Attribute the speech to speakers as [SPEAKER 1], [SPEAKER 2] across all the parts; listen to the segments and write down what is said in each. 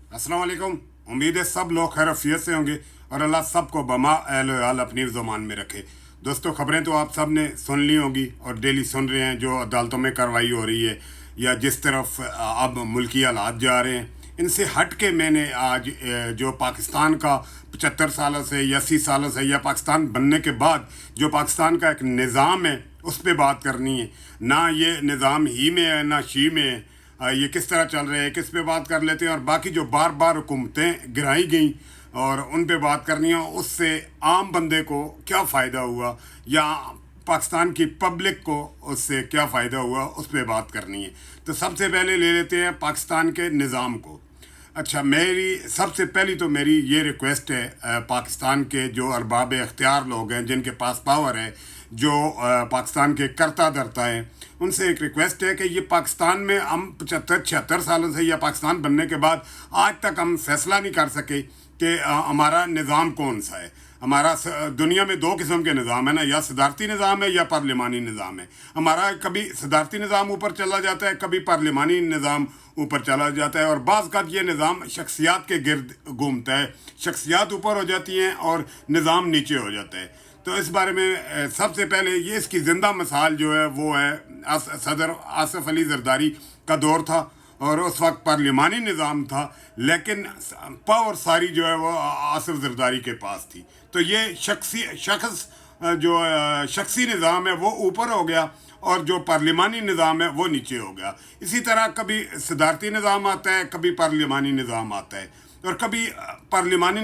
[SPEAKER 1] अस्सलाम वालेकुम। उम्मीद है सब लोग खैरियत से होंगे और अल्लाह सबको बमा एल अपनी ज़ुबान में रखे। दोस्तों, खबरें तो आप सब ने सुन ली होंगी और डेली सुन रहे हैं जो अदालतों में कार्रवाई हो रही है या जिस तरफ अब मुल्की हालात जा रहे हैं। इनसे हट के मैंने आज जो पाकिस्तान का 75 सालों से या 80 सालों से या पाकिस्तान बनने के बाद जो पाकिस्तान का एक निज़ाम है उस पर बात करनी है। ना ये निज़ाम ही में है ना शी में है। ये किस तरह चल रहे हैं किस पे बात कर लेते हैं, और बाकी जो बार बार हुकूमतें गिराई गई और उन पे बात करनी है, उससे आम बंदे को क्या फ़ायदा हुआ या पाकिस्तान की पब्लिक को उससे क्या फ़ायदा हुआ, उस पर बात करनी है। तो सबसे पहले ले लेते हैं पाकिस्तान के निज़ाम को। अच्छा, मेरी सबसे पहली तो मेरी ये रिक्वेस्ट है पाकिस्तान के जो अरबाब इख्तियार लोग हैं जिनके पास पावर है, जो पाकिस्तान के करता धरता हैं, उनसे एक रिक्वेस्ट है कि ये पाकिस्तान में हम 75-76 सालों से या पाकिस्तान बनने के बाद आज तक हम फैसला नहीं कर सके कि हमारा निज़ाम कौन सा है। हमारा दुनिया में दो किस्म के निज़ाम है ना, या सदारती निज़ाम है या पार्लिमानी निज़ाम है। हमारा कभी सदारती निज़ाम ऊपर चला जाता है, कभी पार्लिमानी निज़ाम ऊपर चला जाता है, और बाज़ का ये निज़ाम शख्सियात के गिर्द घूमता है। शख्सियात ऊपर हो जाती हैं और निज़ाम नीचे हो जाता है। तो इस बारे में सबसे पहले ये इसकी ज़िंदा मिसाल जो है वो है सदर आसिफ अली जरदारी का दौर था, और उस वक्त पार्लिमानी निज़ाम था, लेकिन पावर सारी जो है वो आसिफ जरदारी के पास थी। तो ये शख्सी निज़ाम है वो ऊपर हो गया और जो पार्लिमानी निज़ाम है वो नीचे हो गया। इसी तरह कभी सदारती निज़ाम आता है, कभी पार्लिमानी निज़ाम आता है, और कभी पार्लिमानी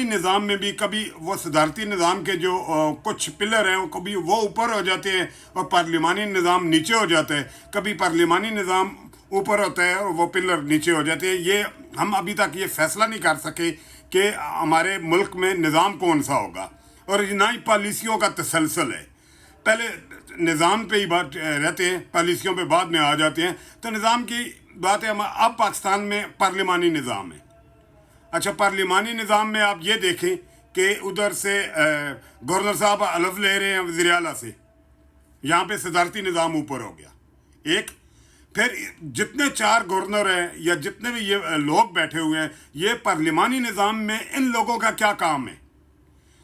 [SPEAKER 1] निज़ाम में भी कभी वो सदारती निज़ाम के जो कुछ पिलर हैं कभी वो ऊपर हो जाते हैं और पार्लिमानी निज़ाम नीचे हो जाता है। कभी पार्लिमानी निज़ाम ऊपर होता है और वो पिलर नीचे हो जाते हैं। ये हम अभी तक ये फैसला नहीं कर सके कि हमारे मुल्क में निज़ाम कौन सा होगा, और ना ही पॉलिसियों का तसलसल है। पहले निज़ाम पे ही बात रहते हैं, पॉलिसियों पे बाद में आ जाते हैं। तो निज़ाम की बात है, अब पाकिस्तान में पार्लिमानी निज़ाम है। अच्छा, पार्लिमानी निज़ाम में आप ये देखें कि उधर से गवर्नर साहब अलफ ले रहे हैं वज़ीर आला से, यहाँ पे सदारती निज़ाम ऊपर हो गया एक। फिर जितने 4 गवर्नर हैं या जितने भी ये लोग बैठे हुए हैं, ये पार्लिमानी निज़ाम में इन लोगों का क्या काम है?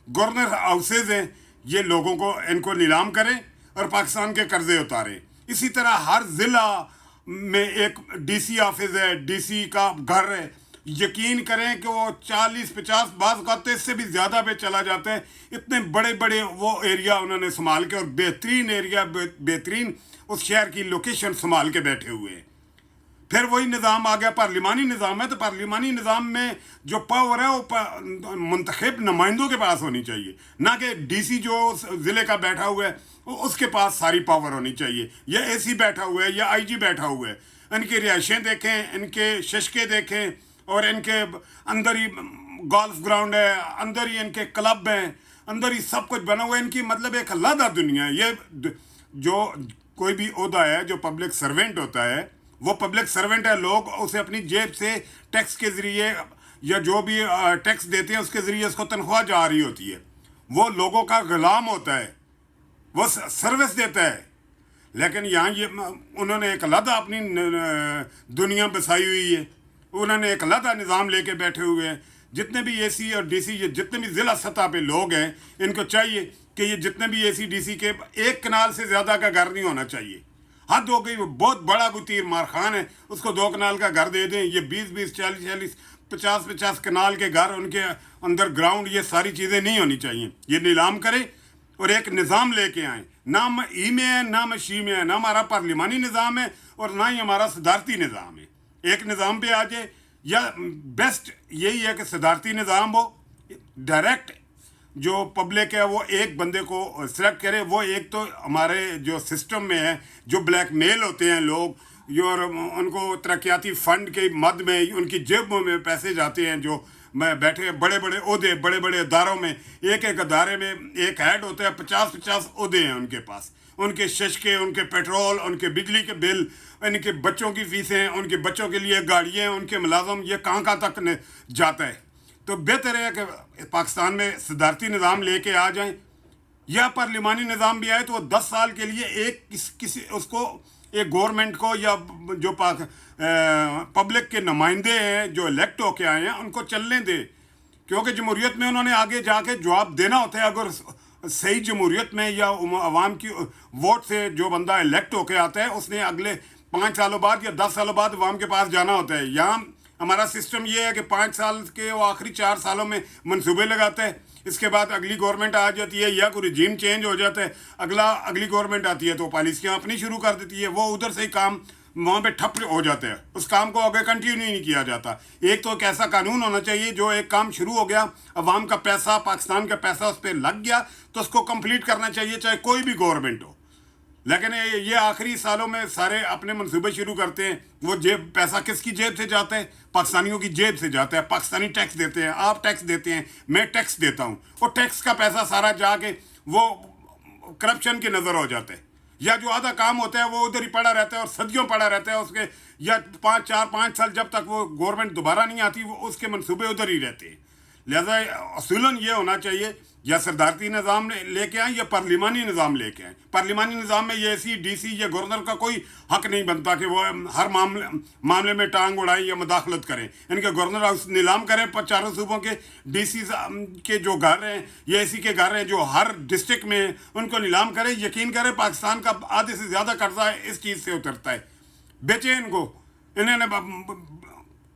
[SPEAKER 1] गवर्नर हाउसेज हैं, ये लोगों को इनको नीलाम करें और पाकिस्तान के कर्जे उतारें। इसी तरह हर ज़िला में एक डीसी ऑफिस है, डीसी का घर है। यकीन करें कि वो 40-50 बाज़ का इससे भी ज़्यादा पे चला जाता है। इतने बड़े बड़े वो एरिया उन्होंने संभाल के, और बेहतरीन एरिया, बेहतरीन उस शहर की लोकेशन संभाल के बैठे हुए हैं। फिर वही निज़ाम आ गया, पार्लिमानी निज़ाम है। तो पार्लिमानी निज़ाम में जो पावर है वो मुंतखब नुमाइंदों के पास होनी चाहिए, ना कि डीसी जो ज़िले का बैठा हुआ है उसके पास सारी पावर होनी चाहिए, या एसी बैठा हुआ है या आईजी बैठा हुआ है। इनकी रिहाइशें देखें, इनके शशके देखें, और इनके अंदर ही गोल्फ ग्राउंड है, अंदर ही इनके क्लब हैं, अंदर ही सब कुछ बना हुआ है। इनकी मतलब एक अलग दुनिया है। ये जो कोई भी ओहदा है, जो पब्लिक सर्वेंट होता है, वो पब्लिक सर्वेंट है। लोग उसे अपनी जेब से टैक्स के ज़रिए या जो भी टैक्स देते हैं उसके ज़रिए उसको तनख्वाह जा रही होती है। वो लोगों का गुलाम होता है, वो सर्विस देता है। लेकिन यहाँ ये उन्होंने एक अलग अपनी दुनिया बसाई हुई है। उन्होंने एक अलग निज़ाम लेके बैठे हुए हैं। जितने भी एसी और डीसी, ये जितने भी ज़िला सतह पे लोग हैं, इनको चाहिए कि ये जितने भी एसी डीसी के एक कनाल से ज़्यादा का घर नहीं होना चाहिए। हद हो गई, बहुत बड़ा कोई तीर मार खान है, उसको 2 कनाल का घर दे दें। ये 20-20, 40-40, 50-50 कनाल के घर, उनके अंदर ग्राउंड, ये सारी चीज़ें नहीं होनी चाहिए। ये नीलाम करें और एक निज़ाम लेके आएँ। ना हम ई में है, ना हम शी में है, ना हमारा पार्लिमानी निज़ाम है और ना ही हमारा सदारती निज़ाम है। एक निज़ाम पे आ जाए, या बेस्ट यही है कि सदारती निज़ाम हो, डायरेक्ट जो पब्लिक है वो एक बंदे को सेलेक्ट करे। वो एक तो हमारे जो सिस्टम में है, जो ब्लैक मेल होते हैं लोग, जो उनको तरक्याती फ़ंड के मद में उनकी जेबों में पैसे जाते हैं, जो मैं बैठे बड़े बड़े ओहदे, बड़े बड़े अदारों में, एक एक अदारे में एक हेड होता है, 50-50 ओहदे हैं उनके पास। उनके शशके, उनके पेट्रोल, उनके बिजली के बिल, इनके बच्चों की फीसें, उनके बच्चों के लिए गाड़ियाँ, उनके मुलाजम, ये कहाँ कहाँ तक जाता है। तो बेहतर है कि पाकिस्तान में सदारती निज़ाम लेके आ जाएं, या पार्लिमानी निज़ाम भी आए तो वो 10 साल के लिए एक किसी उसको ایک گورنمنٹ کو یا جو پبلک کے نمائندے ہیں جو الیکٹ ہو کے آئے ہیں ان کو چلنے دے، کیونکہ جمہوریت میں انہوں نے آگے جا کے جواب دینا ہوتا ہے. اگر صحیح جمہوریت میں یا عوام کی ووٹ سے جو بندہ الیکٹ ہو کے آتا ہے اس نے اگلے 5 سالوں بعد یا 10 سالوں بعد عوام کے پاس جانا ہوتا ہے. یہاں ہمارا سسٹم یہ ہے کہ 5 سال کے وہ آخری 4 سالوں میں منصوبے لگاتا ہے، اس کے بعد اگلی گورنمنٹ آ جاتی ہے یا کوئی رجیم چینج ہو جاتا ہے، اگلی گورنمنٹ آتی ہے تو پالیسیاں اپنی شروع کر دیتی ہے، وہ ادھر سے ہی کام وہاں پہ ٹھپ ہو جاتے ہیں، اس کام کو آگے کنٹینیو نہیں کیا جاتا. ایک تو ایک ایسا قانون ہونا چاہیے جو ایک کام شروع ہو گیا، عوام کا پیسہ، پاکستان کا پیسہ اس پہ لگ گیا تو اس کو کمپلیٹ کرنا چاہیے چاہے کوئی بھی گورنمنٹ ہو. لیکن یہ آخری سالوں میں سارے اپنے منصوبے شروع کرتے ہیں. وہ پیسہ کس کی جیب سے جاتا ہے؟ پاکستانیوں کی جیب سے جاتا ہے. پاکستانی ٹیکس دیتے ہیں، آپ ٹیکس دیتے ہیں، میں ٹیکس دیتا ہوں. وہ ٹیکس کا پیسہ سارا جا کے وہ کرپشن کی نظر ہو جاتا ہے، یا جو آدھا کام ہوتا ہے وہ ادھر ہی پڑا رہتا ہے اور صدیوں پڑا رہتا ہے اس کے، یا 5 سال جب تک وہ گورنمنٹ دوبارہ نہیں آتی وہ اس کے منصوبے ادھر ہی رہتے ہیں. لہذا اصولاً یہ ہونا چاہیے یا صدارتی نظام لے کے آئیں یا پارلیمانی نظام لے کے آئیں. پارلیمانی نظام میں یہ ایسی ڈی سی یا گورنر کا کوئی حق نہیں بنتا کہ وہ ہر معاملے میں ٹانگ اڑائیں یا مداخلت کریں. ان کے گورنر ہاؤس نیلام کریں 4 صوبوں کے ڈی سی کے جو گھر ہیں یا اے سی کے گھر ہیں جو ہر ڈسٹرکٹ میں ہیں ان کو نیلام کریں. یقین کریں پاکستان کا آدھے سے زیادہ قرضہ اس چیز سے اترتا ہے. بیچیں ان کو. انہوں نے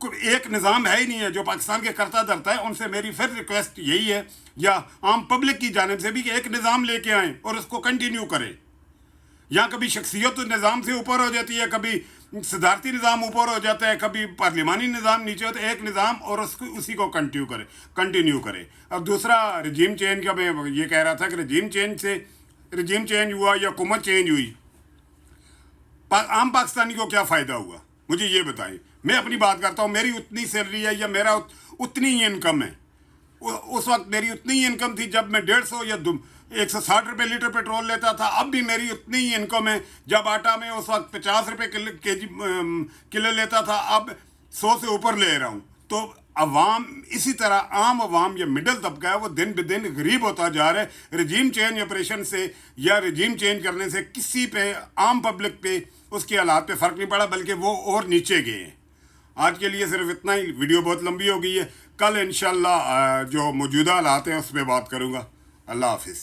[SPEAKER 1] ایک نظام ہے ہی نہیں ہے جو پاکستان کے کرتا دھرتا ہے. ان سے میری پھر ریکویسٹ یہی ہے یا عام پبلک کی جانب سے بھی کہ ایک نظام لے کے آئیں اور اس کو کنٹینیو کریں. یہاں کبھی شخصیت نظام سے اوپر ہو جاتی ہے، کبھی صدارتی نظام اوپر ہو جاتا ہے، کبھی پارلیمانی نظام نیچے ہوتا ہے. ایک نظام اور اسی کو کنٹینیو کرے. اب دوسرا رجیم چینج کا میں یہ کہہ رہا تھا کہ رجیم چینج ہوا یا حکومت چینج ہوئی، عام پاکستانی کو کیا فائدہ ہوا مجھے یہ بتائیں. میں اپنی بات کرتا ہوں، میری اتنی سیلری ہے یا میرا اتنی ہی انکم ہے. اس وقت میری اتنی ہی انکم تھی جب میں 150 یا 160 روپے لیٹر پیٹرول لیتا تھا. اب بھی میری اتنی ہی انکم ہے جب آٹا میں اس وقت 50 روپے کلو لیتا تھا، اب 100 سے اوپر لے رہا ہوں. تو عوام اسی طرح عام عوام یا مڈل طبقہ ہے وہ دن بدن غریب ہوتا جا رہا ہے. رجیم چینج آپریشن سے یا رجیم چینج کرنے سے کسی پہ، عام پبلک پہ، اس کے حالات پہ فرق نہیں پڑا بلکہ وہ اور نیچے گئے ہیں. آج کے لیے صرف اتنا ہی. ویڈیو بہت لمبی ہو گئی ہے. کل انشاءاللہ جو موجودہ حالات ہیں اس پہ بات کروں گا. اللہ حافظ.